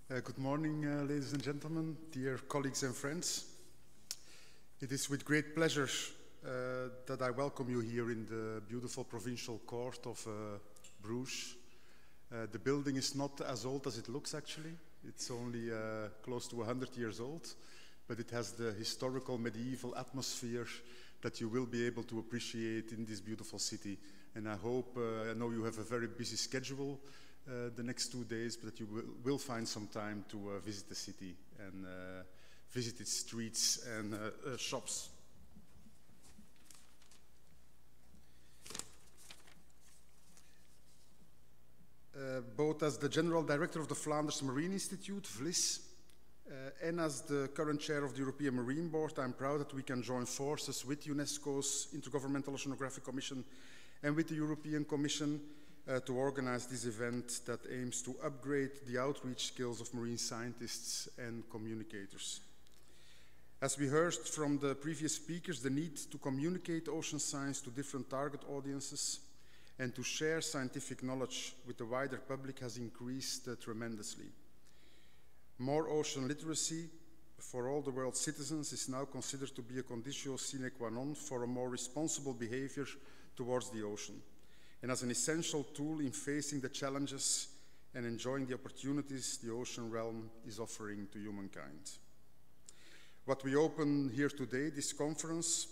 Good morning, ladies and gentlemen, dear colleagues and friends. It is with great pleasure that I welcome you here in the beautiful provincial court of Bruges. The building is not as old as it looks, actually. It's only close to 100 years old, but it has the historical medieval atmosphere that you will be able to appreciate in this beautiful city. And I hope, I know you have a very busy schedule the next 2 days, but that you will find some time to visit the city and visit its streets and shops. Both as the General Director of the Flanders Marine Institute, VLIZ, and as the current chair of the European Marine Board, I'm proud that we can join forces with UNESCO's Intergovernmental Oceanographic Commission and with the European Commission to organize this event that aims to upgrade the outreach skills of marine scientists and communicators. As we heard from the previous speakers, the need to communicate ocean science to different target audiences and to share scientific knowledge with the wider public has increased tremendously. More ocean literacy for all the world's citizens is now considered to be a conditio sine qua non for a more responsible behavior towards the ocean, and as an essential tool in facing the challenges and enjoying the opportunities the ocean realm is offering to humankind. What we open here today, this conference,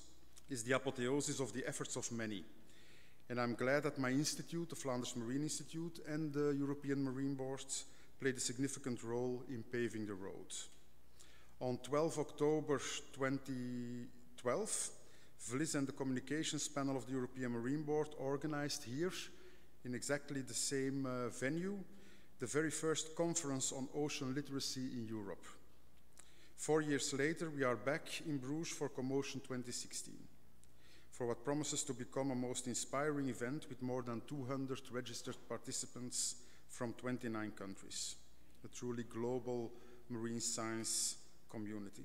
is the apotheosis of the efforts of many. And I'm glad that my institute, the Flanders Marine Institute, and the European Marine Board played a significant role in paving the road. On 12 October 2012, VLIZ and the Communications Panel of the European Marine Board organized here, in exactly the same venue, the very first conference on ocean literacy in Europe. 4 years later, we are back in Bruges for CommOCEA2016, for what promises to become a most inspiring event with more than 200 registered participants from 29 countries, a truly global marine science community.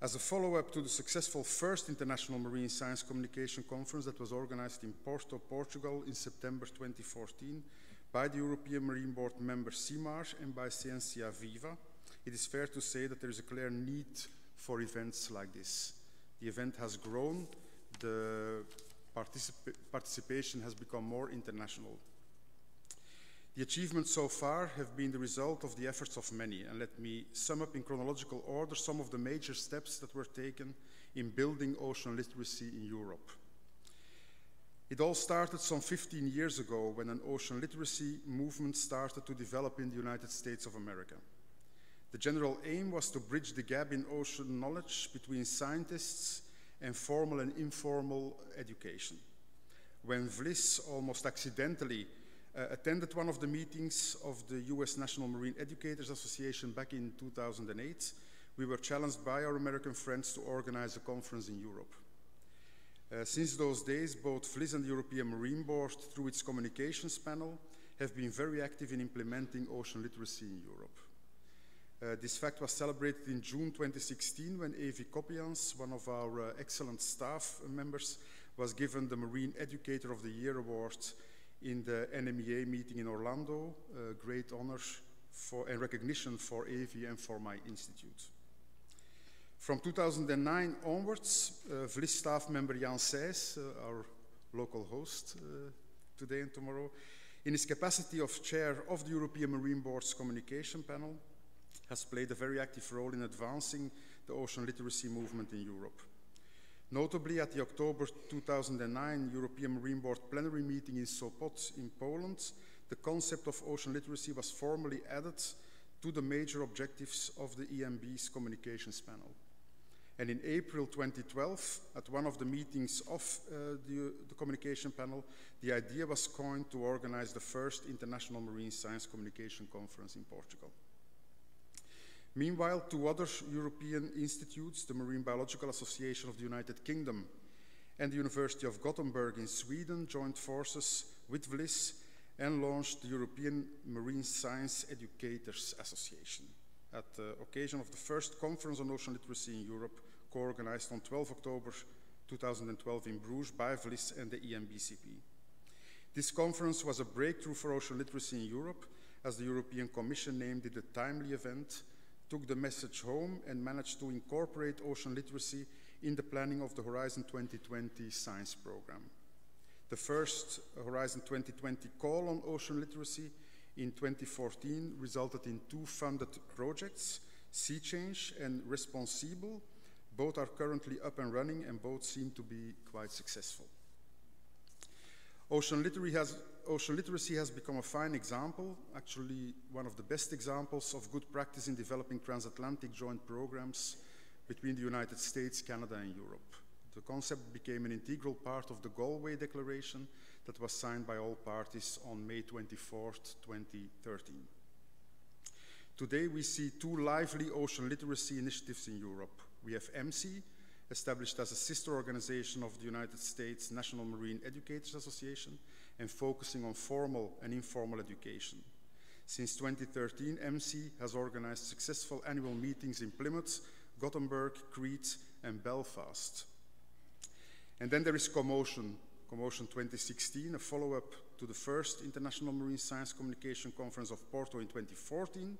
As a follow-up to the successful first International Marine Science Communication Conference that was organized in Porto, Portugal in September 2014 by the European Marine Board member CIMAR and by Ciencia Viva, it is fair to say that there is a clear need for events like this. The event has grown, the participation has become more international. The achievements so far have been the result of the efforts of many, and let me sum up in chronological order some of the major steps that were taken in building ocean literacy in Europe. It all started some 15 years ago when an ocean literacy movement started to develop in the United States of America. The general aim was to bridge the gap in ocean knowledge between scientists and formal and informal education. When VLIZ almost accidentally attended one of the meetings of the US National Marine Educators Association back in 2008, we were challenged by our American friends to organize a conference in Europe. Since those days, both VLIZ and the European Marine Board, through its communications panel, have been very active in implementing ocean literacy in Europe. This fact was celebrated in June 2016 when Evi Kopians, one of our excellent staff members, was given the Marine Educator of the Year award in the NMEA meeting in Orlando, a great honor and recognition for Evi and for my institute. From 2009 onwards, VLIZ staff member Jan Seijs, our local host today and tomorrow, in his capacity of chair of the European Marine Board's communication panel, has played a very active role in advancing the ocean literacy movement in Europe. Notably, at the October 2009 European Marine Board plenary meeting in Sopot in Poland, the concept of ocean literacy was formally added to the major objectives of the EMB's communications panel. And in April 2012, at one of the meetings of the communication panel, the idea was coined to organize the first International Marine Science Communication Conference in Portugal. Meanwhile, two other European institutes, the Marine Biological Association of the United Kingdom and the University of Gothenburg in Sweden, joined forces with VLIZ and launched the European Marine Science Educators Association at the occasion of the first conference on ocean literacy in Europe, co-organized on 12 October 2012 in Bruges by VLIZ and the EMBCP. This conference was a breakthrough for ocean literacy in Europe, as the European Commission named it a timely event, took the message home and managed to incorporate ocean literacy in the planning of the Horizon 2020 science program. The first Horizon 2020 call on ocean literacy in 2014 resulted in 2 funded projects, Sea Change and Responsible. Both are currently up and running and both seem to be quite successful. Ocean literacy has become a fine example, actually one of the best examples of good practice in developing transatlantic joint programs between the United States, Canada, and Europe. The concept became an integral part of the Galway Declaration that was signed by all parties on May 24th, 2013. Today we see 2 lively ocean literacy initiatives in Europe. We have EMC, established as a sister organization of the United States National Marine Educators Association and focusing on formal and informal education. Since 2013, EMC has organized successful annual meetings in Plymouth, Gothenburg, Crete, and Belfast. And then there is CommOCEA2016, a follow-up to the first International Marine Science Communication Conference of Porto in 2014,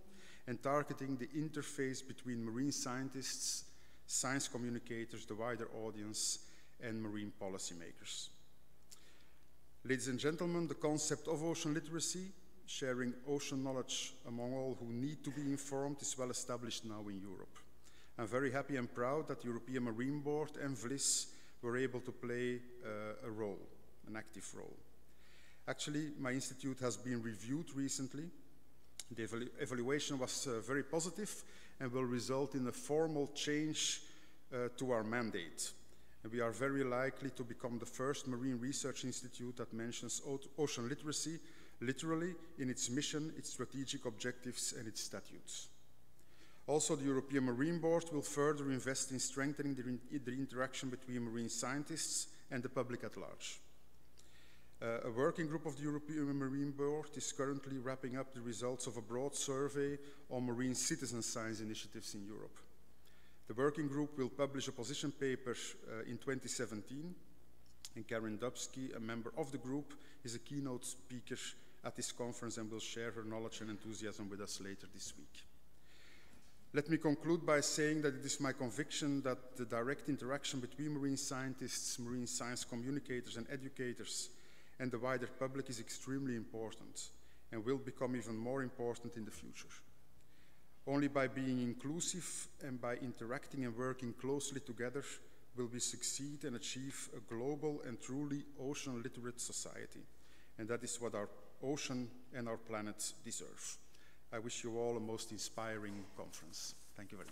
and targeting the interface between marine scientists, science communicators, the wider audience, and marine policymakers. Ladies and gentlemen, the concept of ocean literacy, sharing ocean knowledge among all who need to be informed, is well established now in Europe. I'm very happy and proud that the European Marine Board and VLIZ were able to play a role, an active role. Actually, my institute has been reviewed recently. The evaluation was very positive and will result in a formal change to our mandate. And we are very likely to become the first marine research institute that mentions ocean literacy literally in its mission, its strategic objectives, and its statutes. Also, the European Marine Board will further invest in strengthening the interaction between marine scientists and the public at large. A working group of the European Marine Board is currently wrapping up the results of a broad survey on marine citizen science initiatives in Europe. The working group will publish a position paper in 2017, and Karen Dubsky, a member of the group, is a keynote speaker at this conference and will share her knowledge and enthusiasm with us later this week. Let me conclude by saying that it is my conviction that the direct interaction between marine scientists, marine science communicators and educators and the wider public is extremely important and will become even more important in the future. Only by being inclusive and by interacting and working closely together will we succeed and achieve a global and truly ocean literate society. And that is what our ocean and our planet deserve. I wish you all a most inspiring conference. Thank you very much.